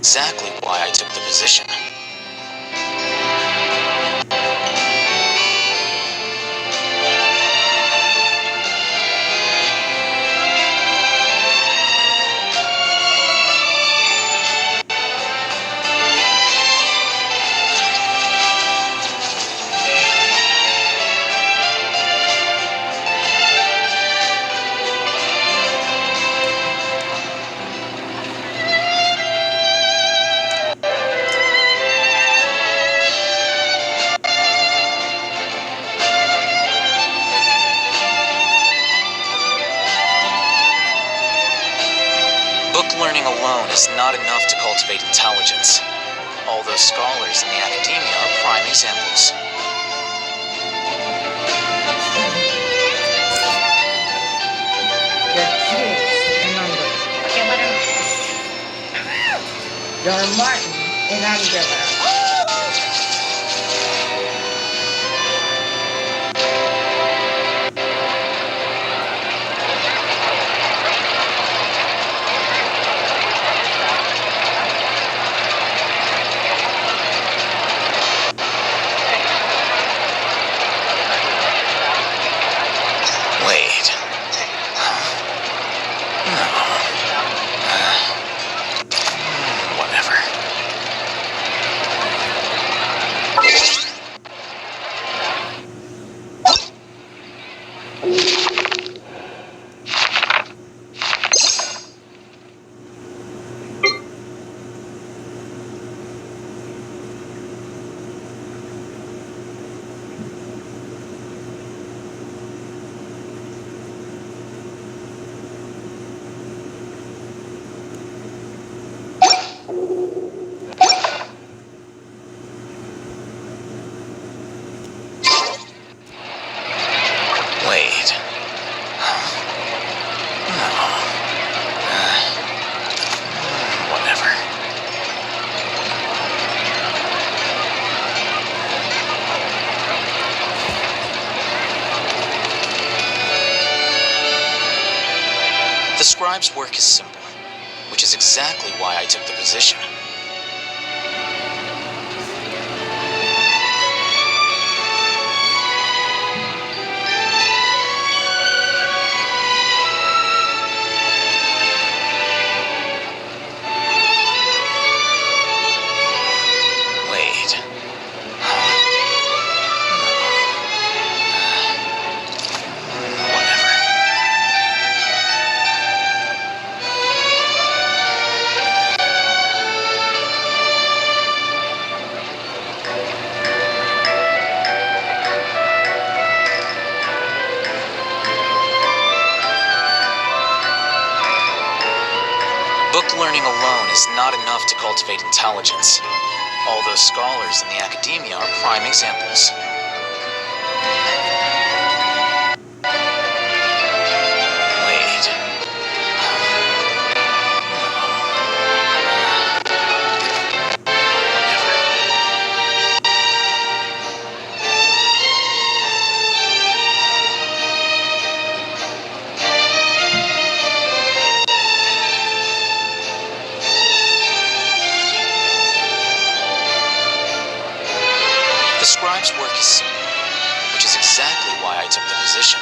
exactly why I took the position. Book learning alone is not enough to cultivate intelligence. All those scholars in the academia are prime examples. Your kids, remember. John Martin and Angela. Wait. No. Whatever. Wait. No. Whatever. The scribe's work is simple, which is exactly why I took the position. Wait. Whatever. Book learning alone is not enough to cultivate intelligence. All those scholars in the academia are prime examples. Wait. The scribe's work is simple, which is exactly why I took the position.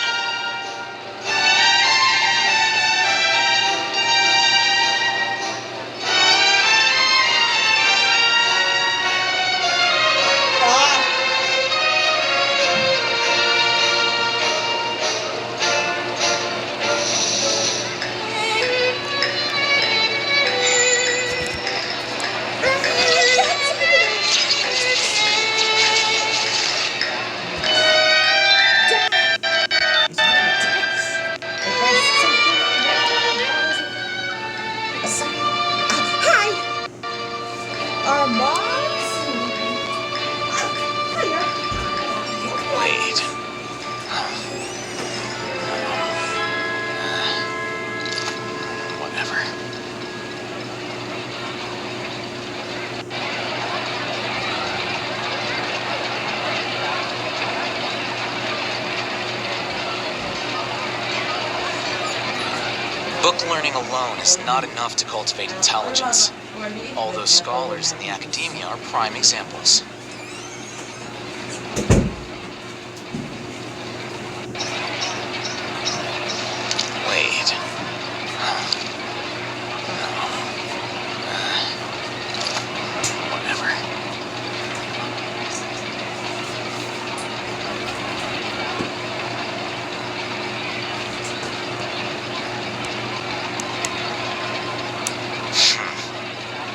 Our moms? Wait. Whatever. Book learning alone is not enough to cultivate intelligence. All those scholars in the academia are prime examples. Wait. Whatever.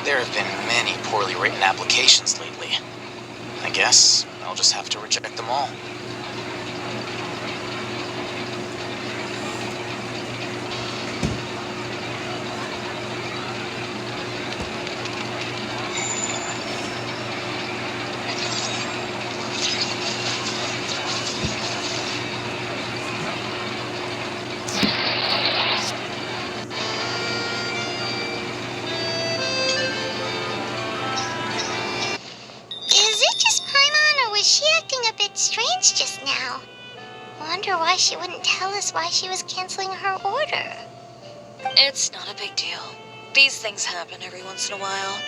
There have been many poorly written applications lately. I guess I'll just have to reject them all. Is it just Paimon, or was she acting a bit strange just now? Wonder why she wouldn't tell us why she was canceling her order. It's not a big deal. These things happen every once in a while.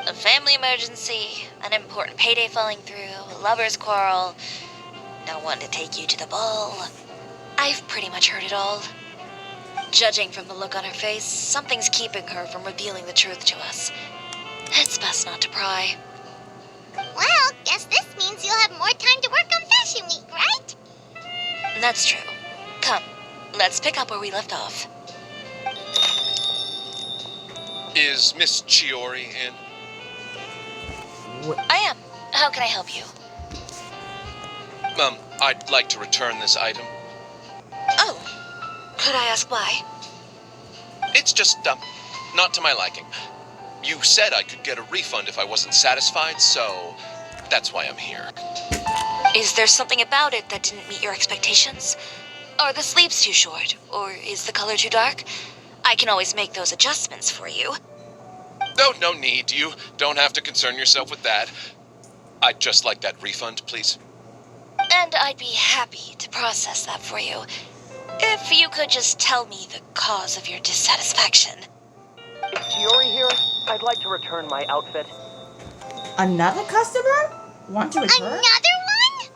A family emergency, an important payday falling through, a lover's quarrel, no one to take you to the ball. I've pretty much heard it all. Judging from the look on her face, something's keeping her from revealing the truth to us. It's best not to pry. Well, guess this means you'll have more time to work on Fashion Week, right? That's true. Come, let's pick up where we left off. Is Miss Chiori in? I am. How can I help you? I'd like to return this item. Oh, could I ask why? It's just, not to my liking. You said I could get a refund if I wasn't satisfied, so that's why I'm here. Is there something about it that didn't meet your expectations? Are the sleeves too short? Or is the color too dark? I can always make those adjustments for you. No need. You don't have to concern yourself with that. I'd just like that refund, please. And I'd be happy to process that for you. If you could just tell me the cause of your dissatisfaction. Is Chiori here? I'd like to return my outfit. Another customer? Want to return? Another one?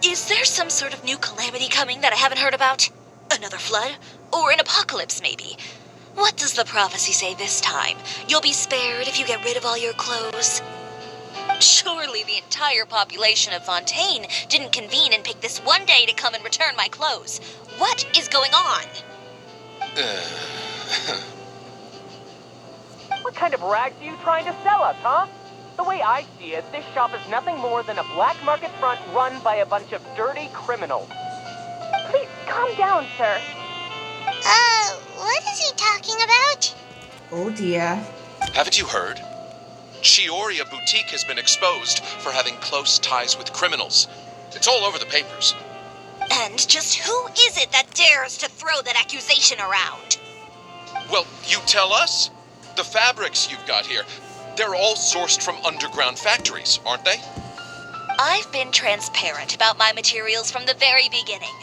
Is there some sort of new calamity coming that I haven't heard about? Another flood? Or an apocalypse, maybe? What does the prophecy say this time? You'll be spared if you get rid of all your clothes? Surely the entire population of Fontaine didn't convene and pick this one day to come and return my clothes. What is going on? What kind of rags are you trying to sell us, huh? The way I see it, this shop is nothing more than a black market front run by a bunch of dirty criminals. Please calm down, sir. What is he talking about? Oh dear. Haven't you heard? Chiori Boutique has been exposed for having close ties with criminals. It's all over the papers. And just who is it that dares to throw that accusation around? Well, you tell us. The fabrics you've got here, they're all sourced from underground factories, aren't they? I've been transparent about my materials from the very beginning.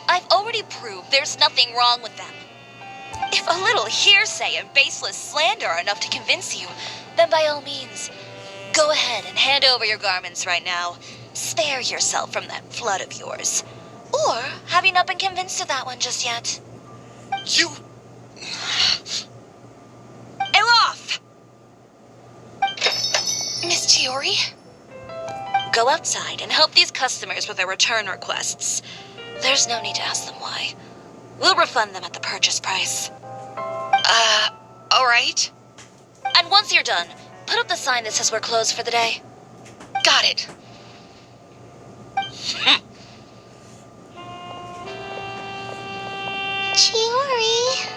I've already proved there's nothing wrong with them. If a little hearsay and baseless slander are enough to convince you, then by all means, go ahead and hand over your garments right now. Spare yourself from that flood of yours. Or have you not been convinced of that one just yet? You... Elof! Miss Chiori? Go outside and help these customers with their return requests. There's no need to ask them why. We'll refund them at the purchase price. Alright. And once you're done, put up the sign that says we're closed for the day. Got it. Chiori.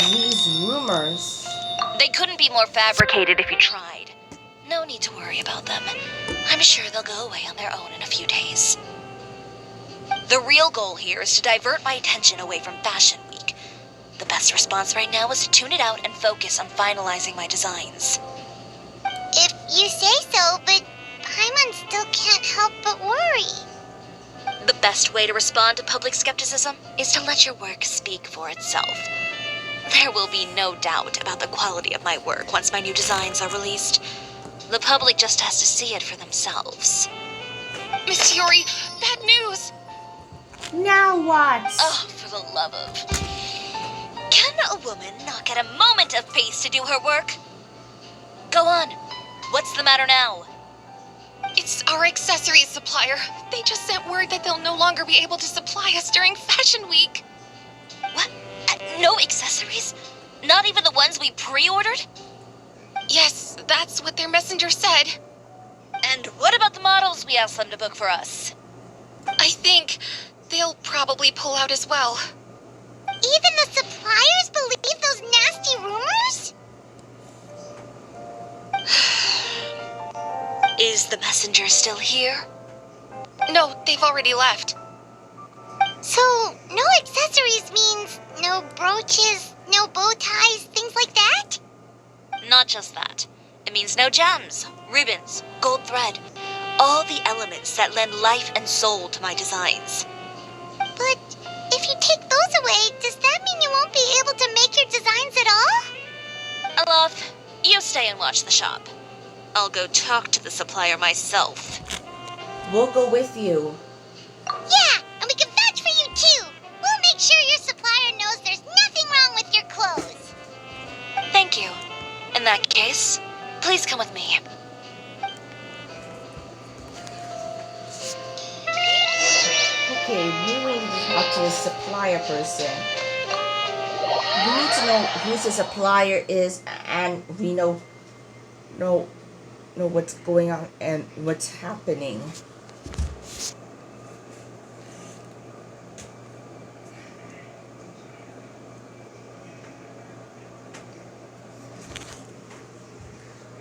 These rumors. They couldn't be more fabricated if you tried. No need to worry about them. I'm sure they'll go away on their own in a few days. The real goal here is to divert my attention away from Fashion Week. The best response right now is to tune it out and focus on finalizing my designs. If you say so, but Paimon still can't help but worry. The best way to respond to public skepticism is to let your work speak for itself. There will be no doubt about the quality of my work once my new designs are released. The public just has to see it for themselves. Miss Chiori, bad news! Now what? Oh, for the love of... Can a woman not get a moment of peace to do her work? Go on. What's the matter now? It's our accessories supplier. They just sent word that they'll no longer be able to supply us during Fashion Week. What? No accessories? Not even the ones we pre-ordered? Yes, that's what their messenger said. And what about the models we asked them to book for us? I think they'll probably pull out as well. Even the suppliers believe those nasty rumors? Is the messenger still here? No, they've already left. So, no accessories means no brooches, no bow ties, things like that? Not just that. It means no gems, ribbons, gold thread. All the elements that lend life and soul to my designs. But if you take those away, does that mean you won't be able to make your designs at all? Aloth, you stay and watch the shop. I'll go talk to the supplier myself. We'll go with you. Yeah, and we can vouch for you too. We'll make sure your supplier knows there's nothing wrong with your clothes. Thank you. In that case, please come with me. Okay, we will talk to the supplier person. We need to know who the supplier is, and we know what's going on and what's happening.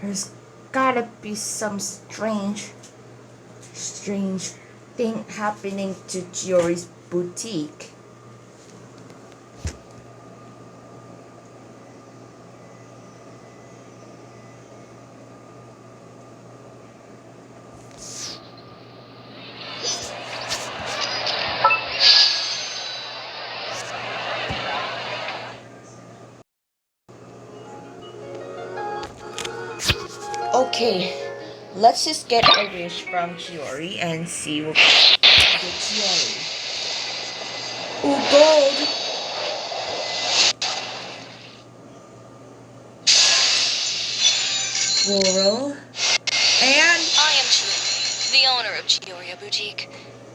There's gotta be some strange thing happening to Chiori's boutique. Okay, let's just get a wish from Chiori and see what get Chiori. Oh, gold! Floral. And... I am Chiori, the owner of Chiori Boutique.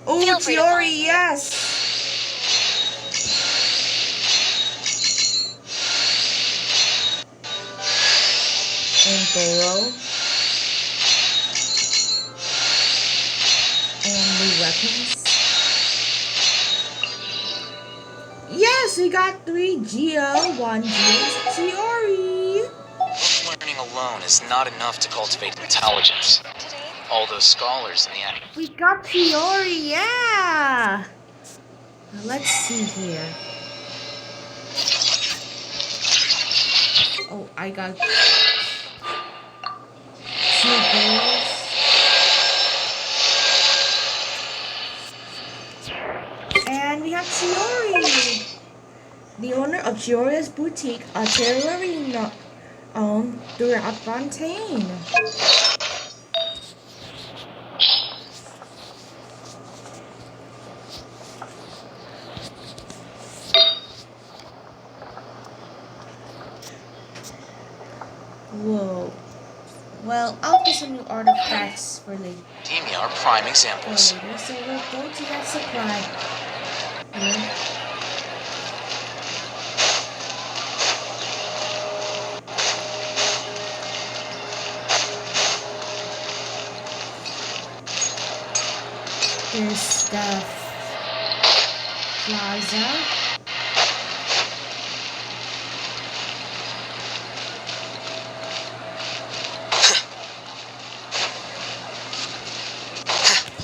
oh, Feel free to find Chiori, me. yes! And Goro. And new weapons. Yes, we got 3 Geo, 1 Chiori. Book learning alone is not enough to cultivate intelligence. All those scholars in the attic. We got Chiori, yeah! Now let's see here. Oh, I got 2 girls. And we have Chiori! The owner of Chiori's Boutique, a temporary owned throughout Fontaine. Whoa. Well, I'll get some new artifacts for later. Academia are prime examples. So we'll go to that supply. Here. There's the plaza.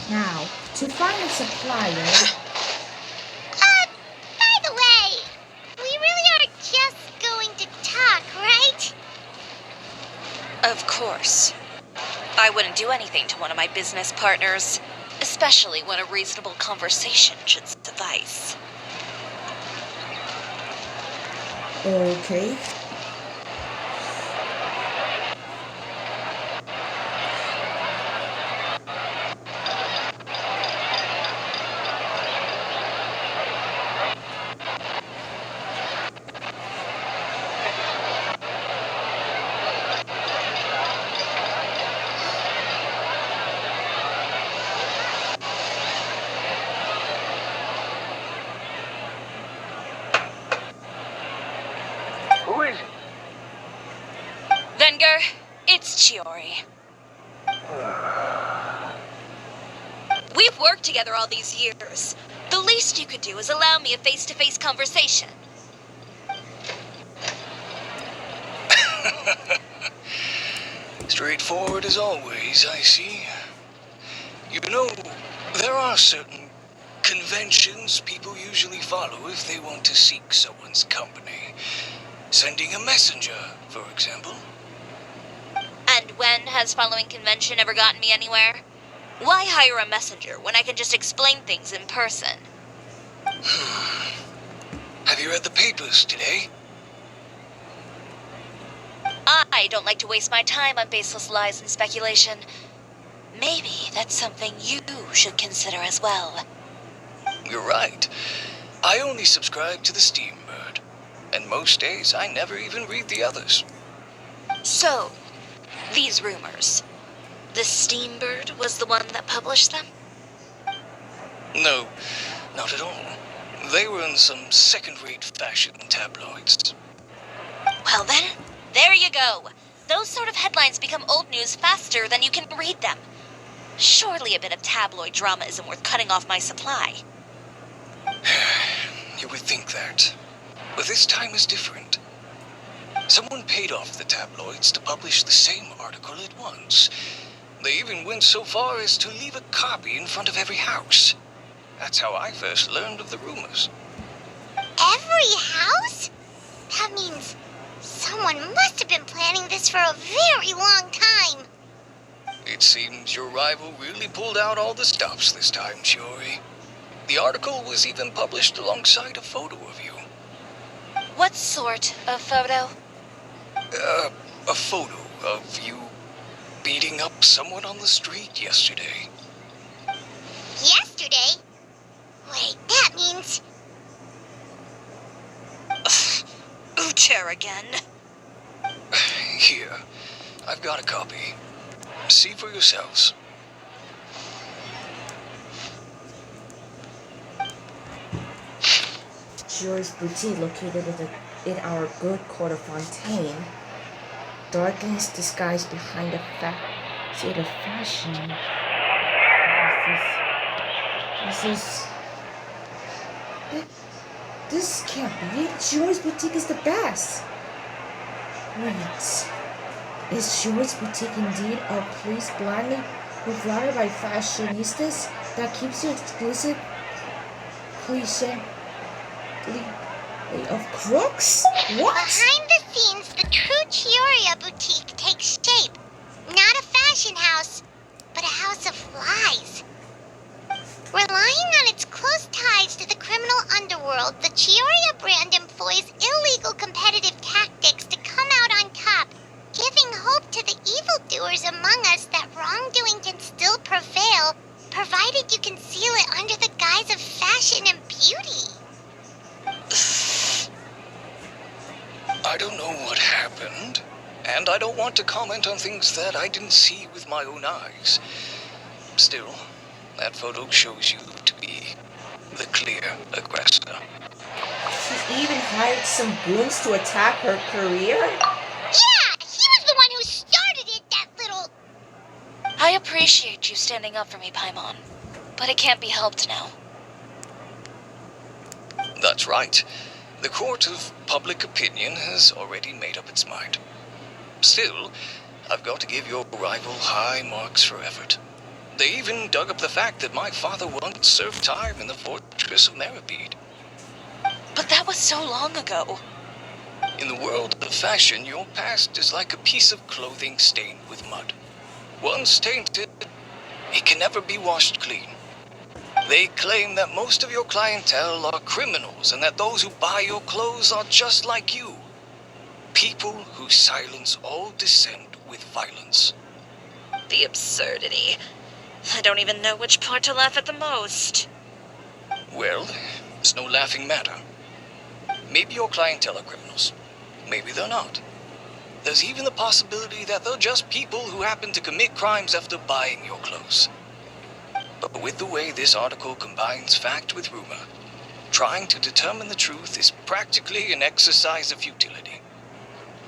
Now, to find a supplier, By the way, we really are just going to talk, right? Of course. I wouldn't do anything to one of my business partners, especially when a reasonable conversation should suffice. Okay. Who is it? Venger, it's Chiori. We've worked together all these years. The least you could do is allow me a face-to-face conversation. Straightforward as always, I see. You know, there are certain conventions people usually follow if they want to seek someone's company. Sending a messenger, for example. And when has following convention ever gotten me anywhere? Why hire a messenger when I can just explain things in person? Have you read the papers today? I don't like to waste my time on baseless lies and speculation. Maybe that's something you should consider as well. You're right. I only subscribe to the Steambird. And most days, I never even read the others. So, these rumors. The Steambird was the one that published them? No, not at all. They were in some second-rate fashion tabloids. Well then, there you go. Those sort of headlines become old news faster than you can read them. Surely a bit of tabloid drama isn't worth cutting off my supply. You would think that. But this time is different. Someone paid off the tabloids to publish the same article at once. They even went so far as to leave a copy in front of every house. That's how I first learned of the rumors. Every house? That means someone must have been planning this for a very long time. It seems your rival really pulled out all the stops this time, Chiori. The article was even published alongside a photo of you. What sort of photo? A photo of you beating up someone on the street yesterday. Yesterday? Wait, that means... Ucher again. Here, I've got a copy. See for yourselves. Chiori's boutique located in our good quarter Fontaine. Darkness disguised behind a shade of fashion. This can't be it. Chiori's boutique is the best. Wait, is Chiori's boutique indeed a place blindly flattered by fashionistas that keeps you exclusive cliche of crooks? What? Behind the scenes, the true Chioria boutique takes shape. Not a fashion house, but a house of lies. Relying on its close ties to the criminal underworld, the Chioria brand employs illegal competitive tactics to come out on top, giving hope to the evildoers among us that wrongdoing can still prevail, provided you conceal it under the guise of fashion and beauty. I don't know what happened, and I don't want to comment on things that I didn't see with my own eyes. Still, that photo shows you to be the clear aggressor. She even hired some goons to attack her career? Yeah, he was the one who started it, that little... I appreciate you standing up for me, Paimon, but it can't be helped now. That's right. The court of public opinion has already made up its mind. Still, I've got to give your rival high marks for effort. They even dug up the fact that my father once served time in the fortress of Meripede. But that was so long ago. In the world of fashion, your past is like a piece of clothing stained with mud. Once tainted, it can never be washed clean. They claim that most of your clientele are criminals and that those who buy your clothes are just like you. People who silence all dissent with violence. The absurdity. I don't even know which part to laugh at the most. Well, it's no laughing matter. Maybe your clientele are criminals. Maybe they're not. There's even the possibility that they're just people who happen to commit crimes after buying your clothes. But with the way this article combines fact with rumor, trying to determine the truth is practically an exercise of futility.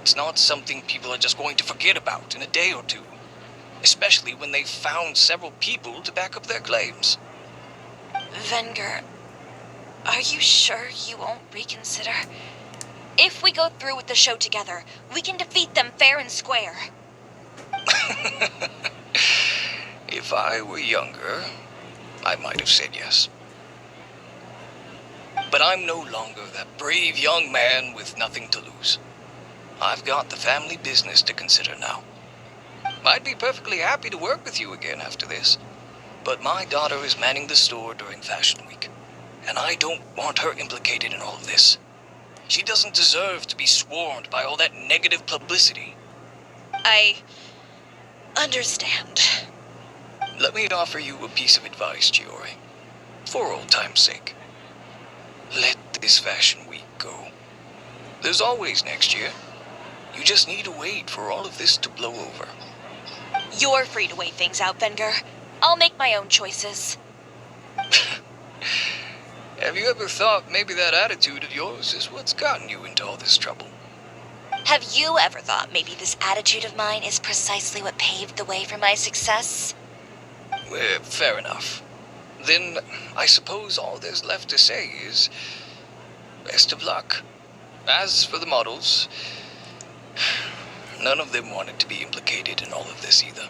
It's not something people are just going to forget about in a day or two, especially when they've found several people to back up their claims. Venger, are you sure you won't reconsider? If we go through with the show together, we can defeat them fair and square. If I were younger, I might have said yes. But I'm no longer that brave young man with nothing to lose. I've got the family business to consider now. I'd be perfectly happy to work with you again after this, but my daughter is manning the store during Fashion Week, and I don't want her implicated in all of this. She doesn't deserve to be swarmed by all that negative publicity. I understand. Let me offer you a piece of advice, Chiori. For old time's sake. Let this Fashion Week go. There's always next year. You just need to wait for all of this to blow over. You're free to wait things out, Venger. I'll make my own choices. Have you ever thought maybe that attitude of yours is what's gotten you into all this trouble? Have you ever thought maybe this attitude of mine is precisely what paved the way for my success? Fair enough. Then I suppose all there's left to say is best of luck. As for the models, none of them wanted to be implicated in all of this either.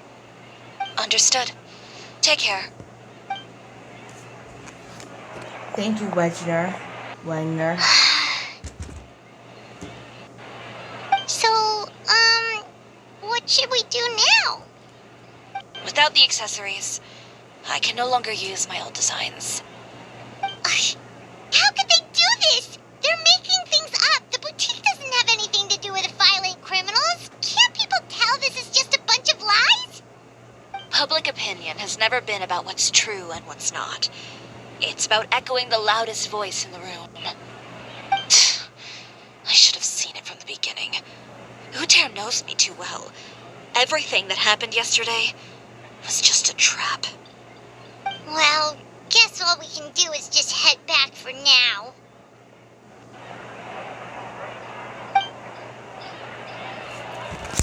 Understood. Take care. Thank you, Wagner. So, what should we do now? Without the accessories, I can no longer use my old designs. How could they do this? They're making things up. The boutique doesn't have anything to do with violent criminals. Can't people tell this is just a bunch of lies? Public opinion has never been about what's true and what's not. It's about echoing the loudest voice in the room. I should have seen it from the beginning. Uter knows me too well. Everything that happened yesterday was just a trap. Well, guess all we can do is just head back for now.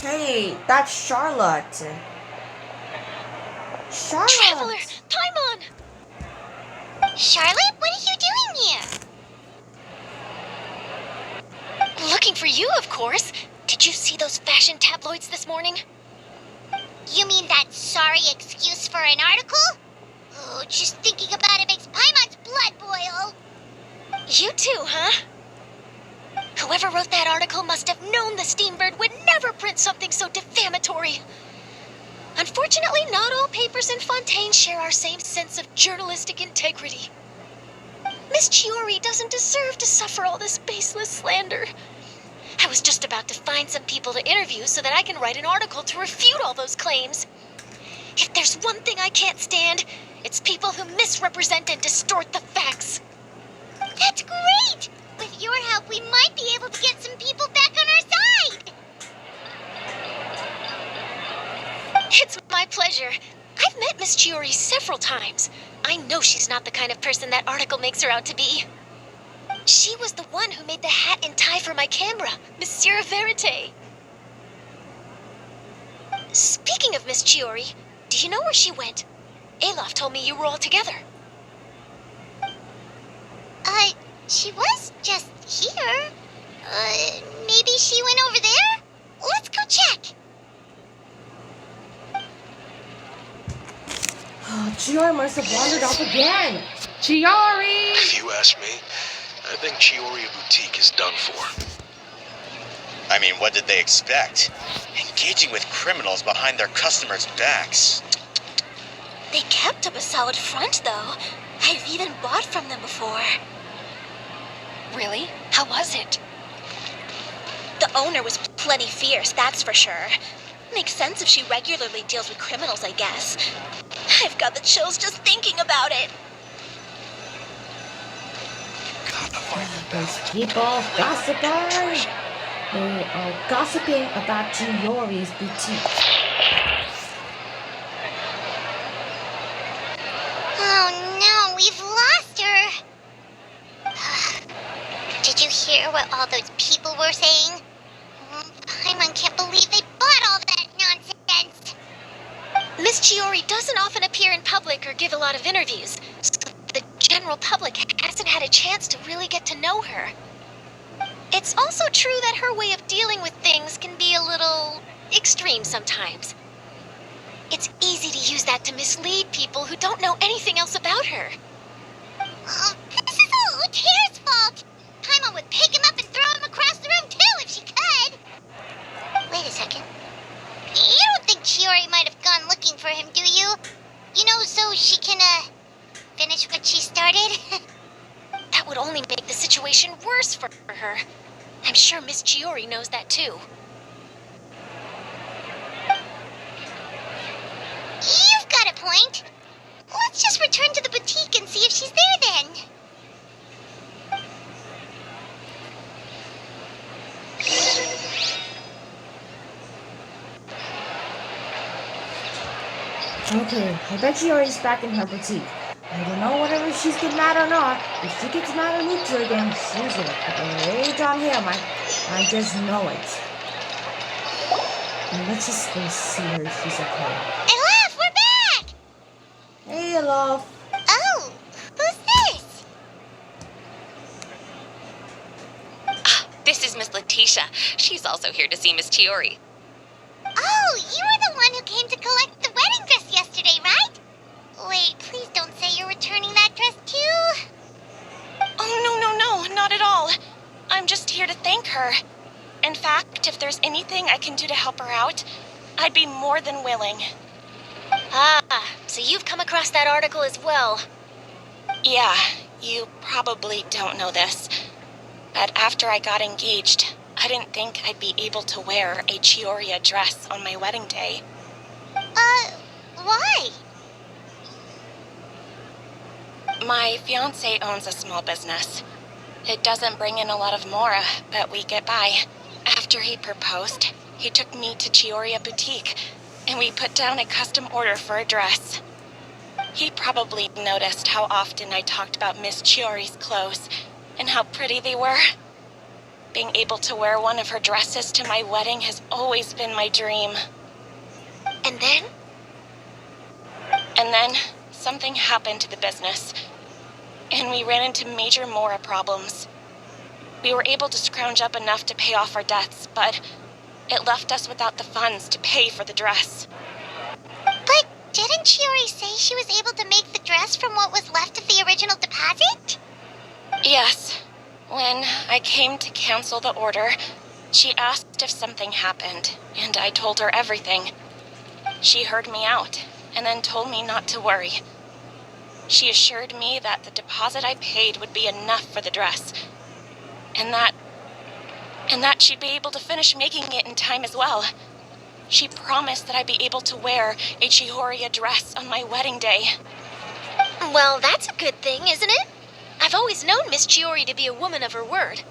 Hey, that's Charlotte. Charlotte! Traveler, Paimon! Charlotte, what are you doing here? Looking for you, of course. Did you see those fashion tabloids this morning? You mean that sorry excuse for an article? Oh, just thinking about it makes Paimon's blood boil. You too, huh? Whoever wrote that article must have known the Steambird would never print something so defamatory. Unfortunately, not all papers in Fontaine share our same sense of journalistic integrity. Miss Chiori doesn't deserve to suffer all this baseless slander. I was just about to find some people to interview so that I can write an article to refute all those claims. If there's one thing I can't stand, it's people who misrepresent and distort the facts. That's great! With your help, we might be able to get some people back on our side! It's my pleasure. I've met Miss Chiori several times. I know she's not the kind of person that article makes her out to be. She was the one who made the hat and tie for my camera, Monsieur Verite. Speaking of Miss Chiori, do you know where she went? Alof told me you were all together. She was just here. Maybe she went over there? Let's go check. Oh, Chiori must have wandered off again. Chiori! If you ask me, I think Chiori Boutique is done for. I mean, what did they expect? Engaging with criminals behind their customers' backs. They kept up a solid front, though. I've even bought from them before. Really? How was it? The owner was plenty fierce, that's for sure. Makes sense if she regularly deals with criminals, I guess. I've got the chills just thinking about it. Those people gossiping. They are gossiping about Chiori's boutique. Oh no, we've lost her. Did you hear what all those people were saying? Paimon can't believe they bought all that nonsense. Miss Chiori doesn't often appear in public or give a lot of interviews, so the general public hasn't had a chance to really get to know her. It's also true that her way of dealing with things can be a little extreme sometimes. It's easy to use that to mislead people who don't know anything else about her. Oh, this is all Tear's fault. Paimon would pick him up and throw him across the room too if she could. Wait a second. You don't think Chiori might have gone looking for him, do you? You know, so she can, finish what she started? That would only make the situation worse for her. I'm sure Miss Chiori knows that too. You've got a point. Let's just return to the boutique and see if she's there then. Okay, I bet Chiori's back in her boutique. I don't know whether she's getting mad or not. If she gets mad at Lucha again, she's gonna put a rage on him. I just know it. And let's just go see her if she's okay. Elaf, we're back! Hey, Olaf. Oh, who's this? This is Miss Letitia. She's also here to see Miss Chiori. Oh, you were the one who came to collect the wedding dress yesterday, right? Wait, please don't say you're returning that dress too. Oh, no, not at all. I'm just here to thank her. In fact, if there's anything I can do to help her out, I'd be more than willing. Ah, so you've come across that article as well. Yeah, you probably don't know this, but after I got engaged, I didn't think I'd be able to wear a Chiori dress on my wedding day. Why? My fiancé owns a small business. It doesn't bring in a lot of mora, but we get by. After he proposed, he took me to Chiori Boutique, and we put down a custom order for a dress. He probably noticed how often I talked about Miss Chiori's clothes and how pretty they were. Being able to wear one of her dresses to my wedding has always been my dream. And then? And then something happened to the business, and we ran into major mora problems. We were able to scrounge up enough to pay off our debts, but it left us without the funds to pay for the dress. But didn't Chiori say she was able to make the dress from what was left of the original deposit? Yes. When I came to cancel the order, she asked if something happened, and I told her everything. She heard me out, and then told me not to worry. She assured me that the deposit I paid would be enough for the dress, and that she'd be able to finish making it in time as well. She promised that I'd be able to wear a Chiori dress on my wedding day. Well, that's a good thing, isn't it? I've always known Miss Chiori to be a woman of her word.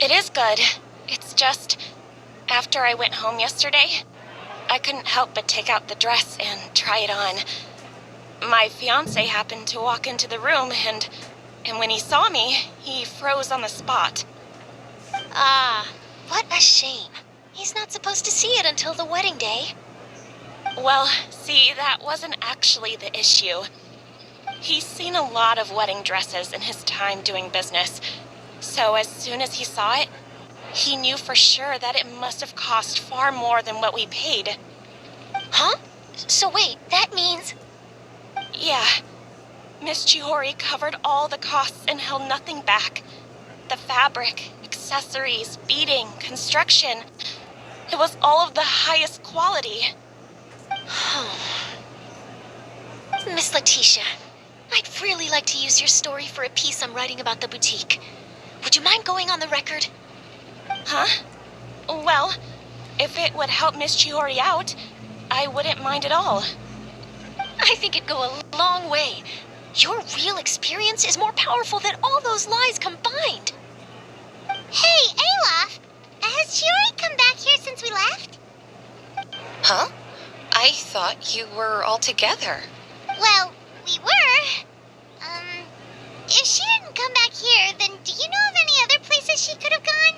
It is good. It's just, after I went home yesterday, I couldn't help but take out the dress and try it on. My fiancé happened to walk into the room, and when he saw me, he froze on the spot. Ah, what a shame. He's not supposed to see it until the wedding day. Well, see, that wasn't actually the issue. He's seen a lot of wedding dresses in his time doing business, so as soon as he saw it, he knew for sure that it must have cost far more than what we paid. Huh? So wait, that means... Yeah. Miss Chiori covered all the costs and held nothing back. The fabric, accessories, beading, construction. It was all of the highest quality. Miss Letitia, I'd really like to use your story for a piece I'm writing about the boutique. Would you mind going on the record? Huh? Well, if it would help Miss Chiori out, I wouldn't mind at all. I think it'd go a long way. Your real experience is more powerful than all those lies combined. Hey, Olaf! Has Chiori come back here since we left? Huh? I thought you were all together. Well, we were. If she didn't come back here, then do you know of any other places she could have gone?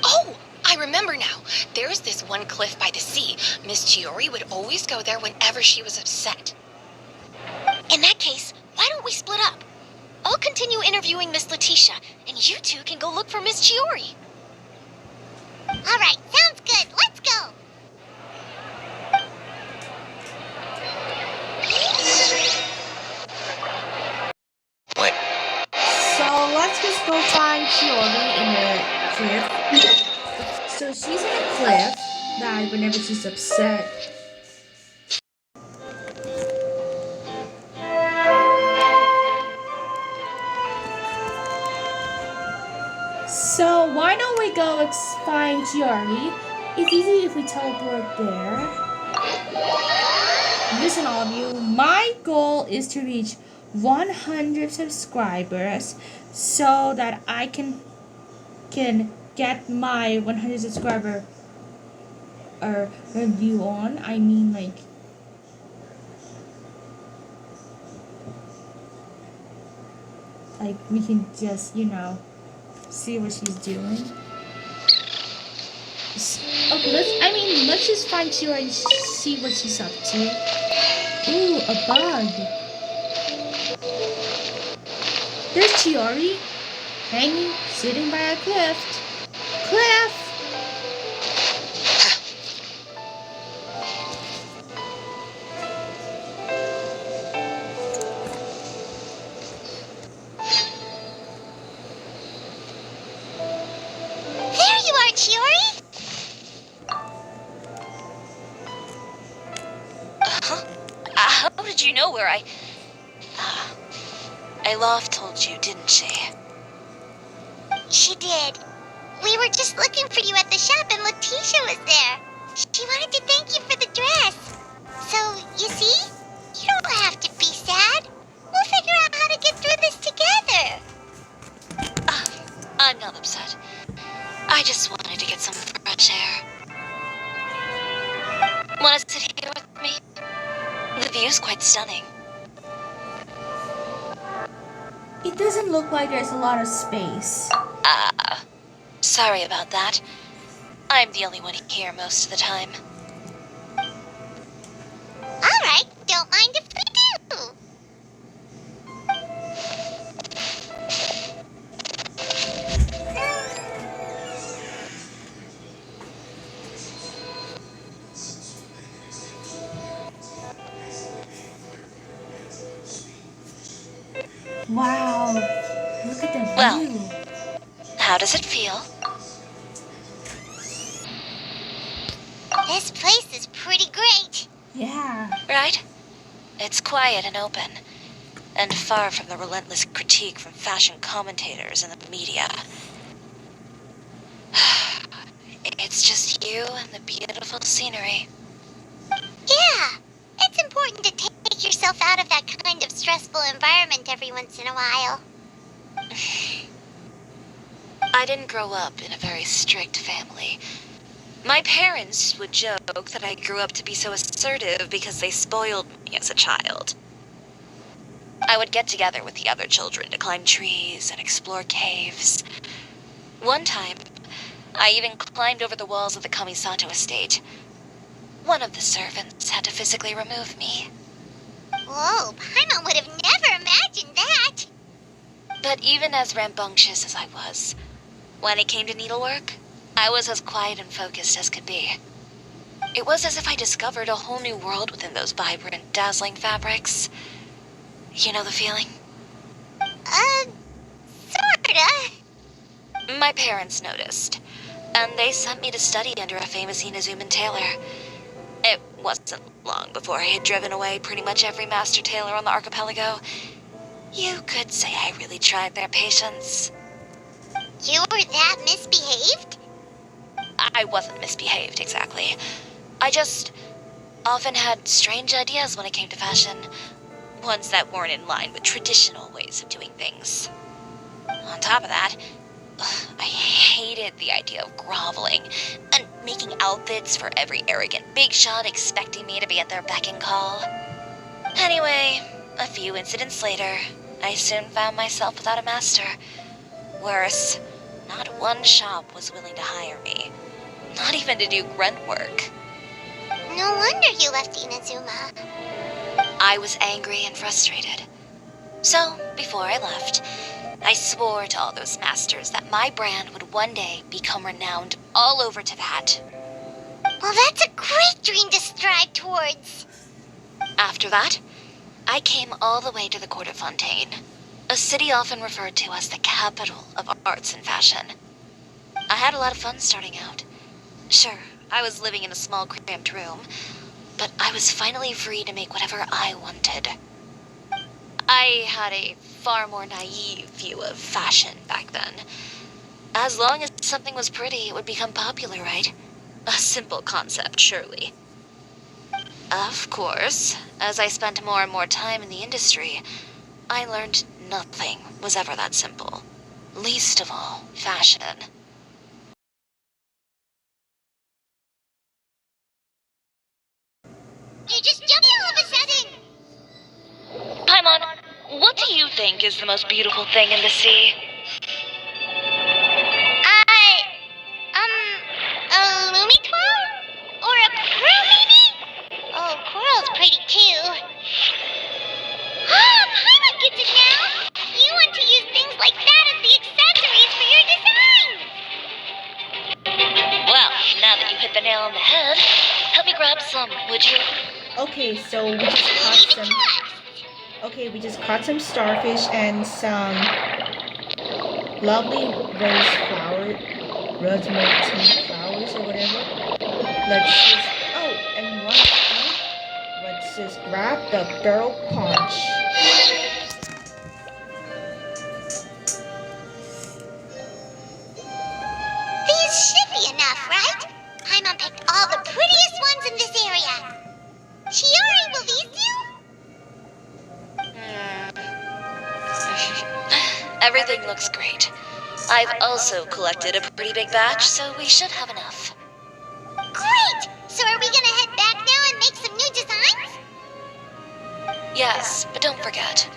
Oh, I remember now. There's this one cliff by the sea. Miss Chiori would always go there whenever she was upset. In that case, why don't we split up? I'll continue interviewing Miss Letitia, and you two can go look for Miss Chiori. All right, sounds good. Let's go. Wait, So let's just go find Chiori in the cliff. So she's in a cliff that whenever she's upset. So why don't we go find Chiori? It's easy if we teleport there. Listen, all of you. My goal is to reach 100 subscribers so that I can get my 100 subscriber review on. I mean, like we can just, see what she's doing. Okay, let's just find Chiori and see what she's up to. Ooh, a bug. There's Chiori, hanging, sitting by a cliff. Cliff! There you are, Chiori! How did you know where Olaf told you, didn't she? She did. We were just looking for you at the shop and Letitia was there. She wanted to thank you for the dress. So, you see? You don't have to be sad. We'll figure out how to get through this together. I'm not upset. I just wanted to get some fresh air. Want to sit here with me? The view's quite stunning. It doesn't look like there's a lot of space. Sorry about that. I'm the only one here most of the time. All right, don't mind if we do. Wow, look at the view. Well. How does it feel? This place is pretty great. Yeah. Right? It's quiet and open, and far from the relentless critique from fashion commentators and the media. It's just you and the beautiful scenery. Yeah, it's important to take yourself out of that kind of stressful environment every once in a while. I didn't grow up in a very strict family. My parents would joke that I grew up to be so assertive because they spoiled me as a child. I would get together with the other children to climb trees and explore caves. One time, I even climbed over the walls of the Kamisato estate. One of the servants had to physically remove me. Whoa, Paimon would have never imagined that. But even as rambunctious as I was, when it came to needlework, I was as quiet and focused as could be. It was as if I discovered a whole new world within those vibrant, dazzling fabrics. You know the feeling? Sorta. My parents noticed, and they sent me to study under a famous Inazuman tailor. It wasn't long before I had driven away pretty much every master tailor on the archipelago. You could say I really tried their patience. You were that misbehaved? I wasn't misbehaved, exactly. I just often had strange ideas when it came to fashion. Ones that weren't in line with traditional ways of doing things. On top of that, I hated the idea of groveling and making outfits for every arrogant big shot expecting me to be at their beck and call. Anyway, a few incidents later, I soon found myself without a master. Worse, not one shop was willing to hire me. Not even to do grunt work. No wonder you left Inazuma. I was angry and frustrated. So, before I left, I swore to all those masters that my brand would one day become renowned all over Teyvat. Well, that's a great dream to strive towards. After that, I came all the way to the court of Fontaine, a city often referred to as the capital of arts and fashion. I had a lot of fun starting out. Sure, I was living in a small cramped room, but I was finally free to make whatever I wanted. I had a far more naive view of fashion back then. As long as something was pretty, it would become popular, right? A simple concept, surely. Of course, as I spent more and more time in the industry, I learned nothing was ever that simple. Least of all, fashion. You just jumped all of a sudden. Paimon, what do you think is the most beautiful thing in the sea? A Lumitwell? Or a Pearl, maybe? Oh, Pearl's pretty too. Ah, Paimon gets it now! You want to use things like that as the accessories for your designs! Well, now that you hit the nail on the head, help me grab some, would you? Okay, so we just caught some. Okay, we just caught some starfish and some lovely rosemary flowers or whatever. Let's just and one thing, let's just grab the barrel punch. These should be enough, right? Paimon picked all the prettiest ones in this area. Chiori, will these do? Everything looks great. I've also collected a pretty big batch, so we should have enough. Great! So are we gonna head back now and make some new designs? Yes, but don't forget,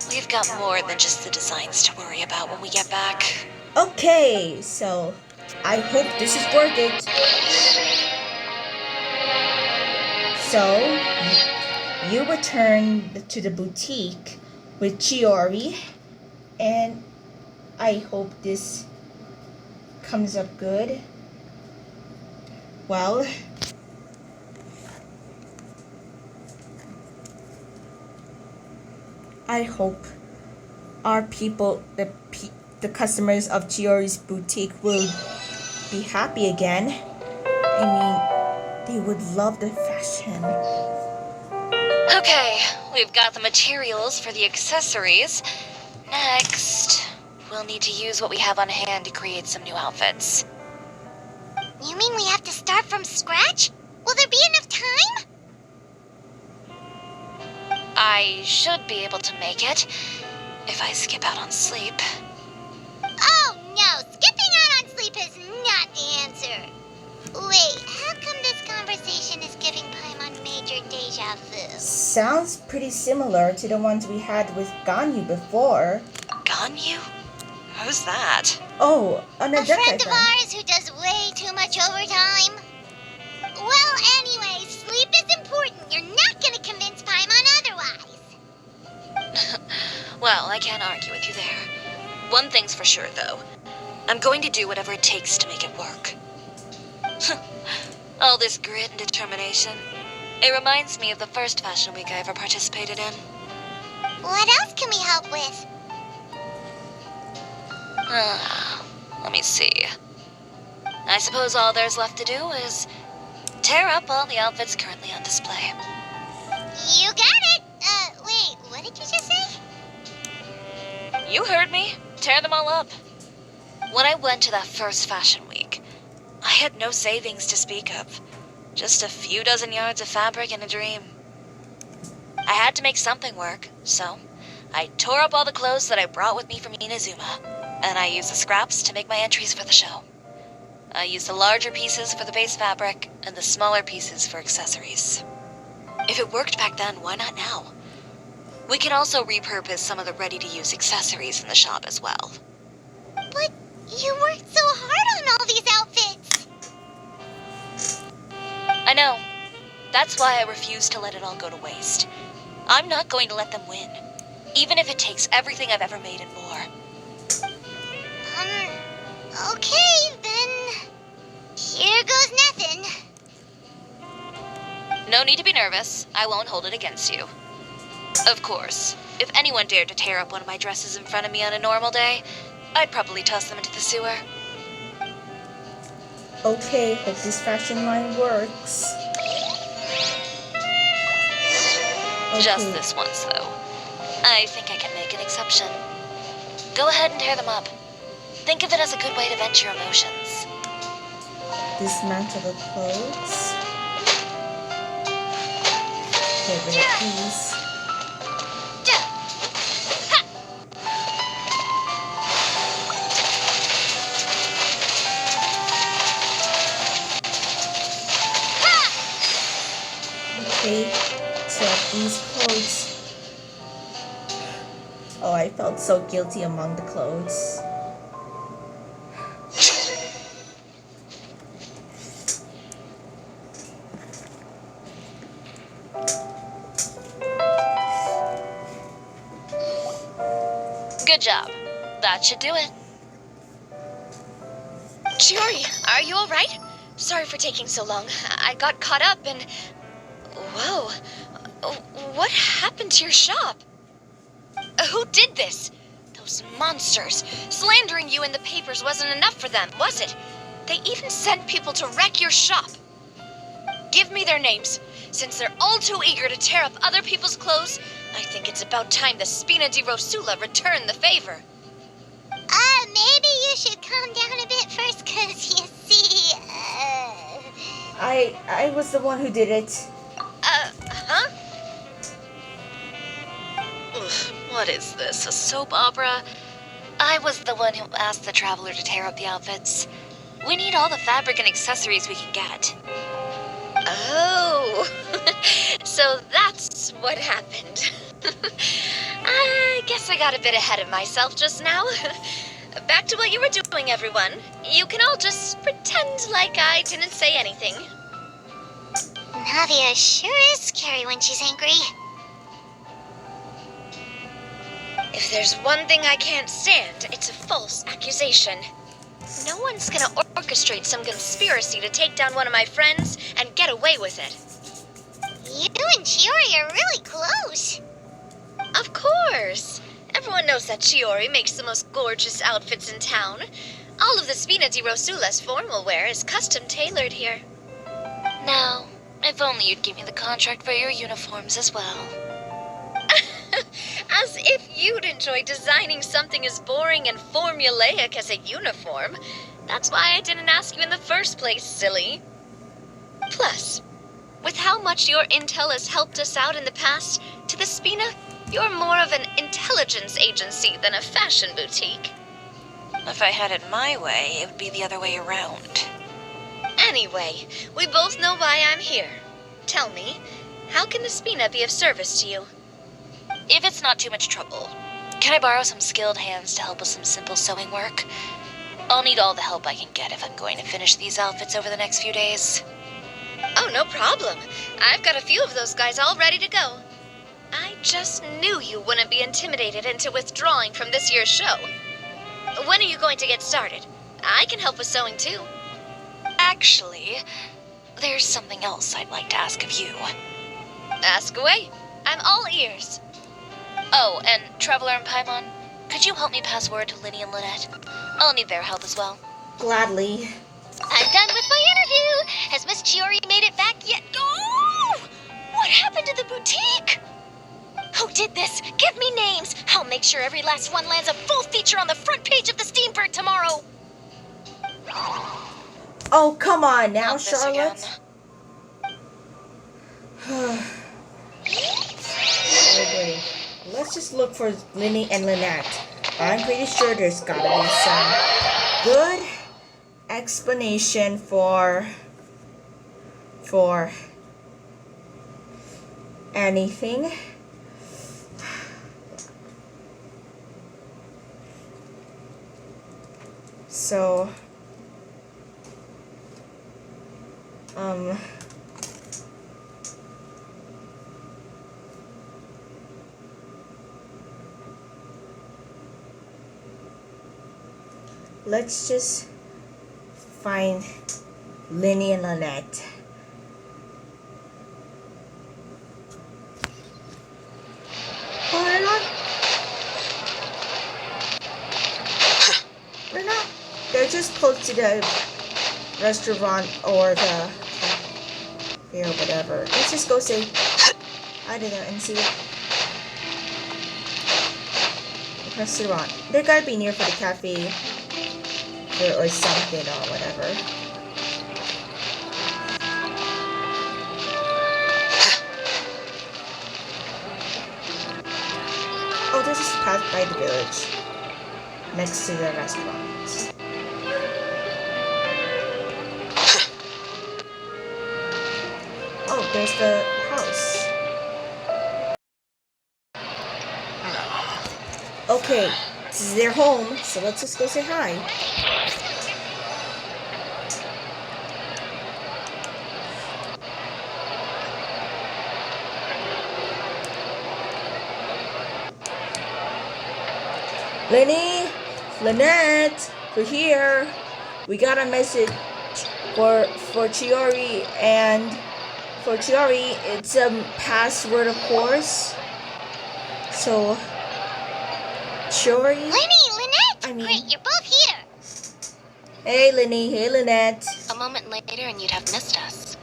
we've got more than just the designs to worry about when we get back. Okay, so I hope this is worth it. So you return to the boutique with Chiori, and I hope this comes up good. Well, I hope our people, the customers of Chiori's boutique will be happy again. I mean, they would love the fashion. Okay, we've got the materials for the accessories. Next, we'll need to use what we have on hand to create some new outfits. You mean we have to start from scratch? Will there be enough time? I should be able to make it, if I skip out on sleep. Oh no, skipping out on sleep is not the answer. Wait, how come this conversation is giving Paimon major deja vu? Sounds pretty similar to the ones we had with Ganyu before. Ganyu? Who's that? Oh, A friend of ours who does way too much overtime. Well, anyway, sleep is important. You're not gonna convince Paimon otherwise. Well, I can't argue with you there. One thing's for sure, though. I'm going to do whatever it takes to make it work. All this grit and determination. It reminds me of the first fashion week I ever participated in. What else can we help with? Let me see. I suppose all there's left to do is tear up all the outfits currently on display. You got it! Wait, what did you just say? You heard me. Tear them all up. When I went to that first fashion week, I had no savings to speak of. Just a few dozen yards of fabric and a dream. I had to make something work, so I tore up all the clothes that I brought with me from Inazuma, and I used the scraps to make my entries for the show. I used the larger pieces for the base fabric and the smaller pieces for accessories. If it worked back then, why not now? We can also repurpose some of the ready-to-use accessories in the shop as well. But you worked so hard on all these outfits. I know. That's why I refuse to let it all go to waste. I'm not going to let them win, even if it takes everything I've ever made and more. Okay, then. Here goes nothing. No need to be nervous. I won't hold it against you. Of course, if anyone dared to tear up one of my dresses in front of me on a normal day, I'd probably toss them into the sewer. Okay, hope this fashion line works. Okay. Just this once, though. I think I can make an exception. Go ahead and tear them up. Think of it as a good way to vent your emotions. Dismantle the clothes. Get rid of these. Okay, tear up these clothes. Oh, I felt so guilty among the clothes. Good job. That should do it. Chiori, are you alright? Sorry for taking so long. I got caught up and... Whoa. What happened to your shop? Who did this? Those monsters. Slandering you in the papers wasn't enough for them, was it? They even sent people to wreck your shop. Give me their names. Since they're all too eager to tear up other people's clothes, I think it's about time the Spina di Rosula return the favor. Maybe you should calm down a bit first, cause you see, I was the one who did it. Huh? Ugh, what is this, a soap opera? I was the one who asked the traveler to tear up the outfits. We need all the fabric and accessories we can get. Oh, so that's what happened. I guess I got a bit ahead of myself just now. Back to what you were doing, everyone. You can all just pretend like I didn't say anything. Navia sure is scary when she's angry. If there's one thing I can't stand, it's a false accusation. No one's gonna orchestrate some conspiracy to take down one of my friends and get away with it. You and Chiori are really close. Of course. Everyone knows that Chiori makes the most gorgeous outfits in town. All of the Spina di Rosula's formal wear is custom tailored here. Now, if only you'd give me the contract for your uniforms as well. As if you'd enjoy designing something as boring and formulaic as a uniform. That's why I didn't ask you in the first place, silly. Plus, with how much your intel has helped us out in the past, to the Spina, you're more of an intelligence agency than a fashion boutique. If I had it my way, it would be the other way around. Anyway, we both know why I'm here. Tell me, how can the Spina be of service to you? If it's not too much trouble, can I borrow some skilled hands to help with some simple sewing work? I'll need all the help I can get if I'm going to finish these outfits over the next few days. Oh, no problem. I've got a few of those guys all ready to go. I just knew you wouldn't be intimidated into withdrawing from this year's show. When are you going to get started? I can help with sewing too. Actually, there's something else I'd like to ask of you. Ask away. I'm all ears. Oh, and Traveler and Paimon, could you help me pass word to Linny and Lynette? I'll need their help as well. Gladly. I'm done with my interview. Has Miss Chiori made it back yet? Oh! What happened to the boutique? Who did this? Give me names. I'll make sure every last one lands a full feature on the front page of the Steambird tomorrow. Oh, come on now, Not this again. Charlotte. Wait. Let's just look for Linny and Lynette. I'm pretty sure there's gotta be some good explanation for anything. So, let's just find Linny and Lynette. Oh, they're not. They're just close to the restaurant or the cafe or whatever. Let's just go say hi to them and see what restaurant. They gotta be near for the cafe or something or whatever. Oh, this is passed by the village next to the restaurant. Oh, there's the house. Okay, this is their home, so let's just go say hi. Lenny, Lynette, we're here. We got a message for Chiori, and for Chiori, it's a password, of course. So, Chiori. Lenny, Lynette! Great, you're both here. Hey, Lenny. Hey, Lynette. A moment later and you'd have missed us.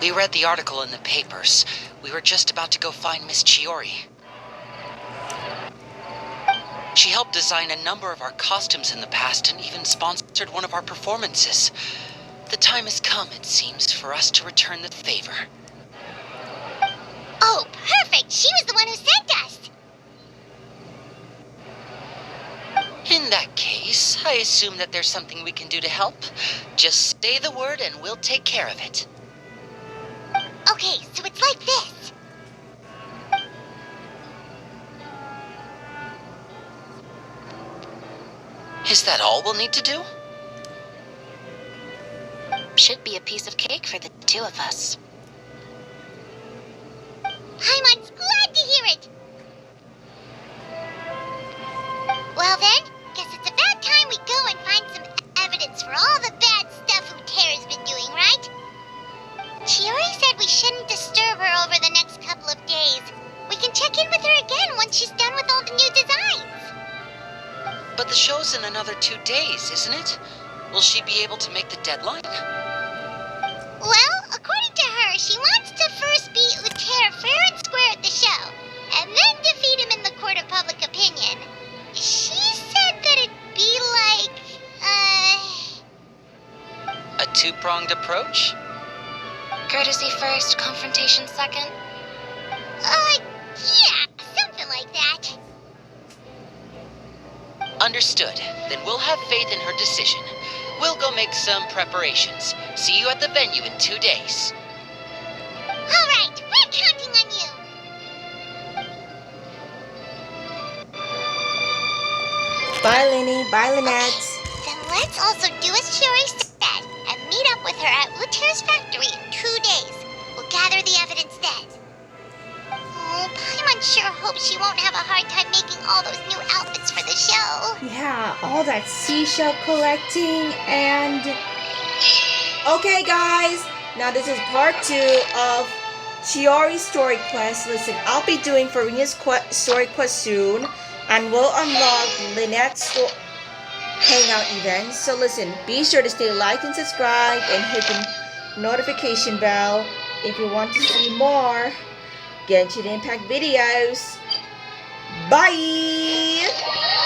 We read the article in the papers. We were just about to go find Miss Chiori. She helped design a number of our costumes in the past and even sponsored one of our performances. The time has come, it seems, for us to return the favor. Oh, perfect! She was the one who sent us! In that case, I assume that there's something we can do to help. Just say the word and we'll take care of it. Okay, so it's like this. Is that all we'll need to do? Should be a piece of cake for the two of us. Paimon's glad to hear it. Well then, guess it's about time we go and find some evidence for all the bad stuff Utera's been doing, right? Chiori said we shouldn't disturb her over the next couple of days. We can check in with her again once she's done with all the new designs. But the show's in another 2 days, isn't it? Will she be able to make the deadline? Well, according to her, she wants to first beat Utera fair and square at the show, and then defeat him in the court of public opinion. She said that it'd be like, A two-pronged approach? Courtesy first, confrontation second. Yeah, something like that. Understood. Then we'll have faith in her decision. We'll go make some preparations. See you at the venue in 2 days. All right, we're counting on you. Bye, Lenny. Bye, Lynette. Okay, then let's also do as Chiori said and meet up with her at Utera's factory in 2 days. We'll gather the evidence then. Oh, Paimon sure hopes she won't have a hard time making all those new outfits for the show. Yeah, all that seashell collecting and... Okay, guys. Now this is part 2 of Chiori's story quest. Listen, I'll be doing Farina's story quest soon. And we'll unlock Lynette's hangout event. So listen, be sure to stay like and subscribe and hit the notification bell if you want to see more Genshin Impact videos. Bye!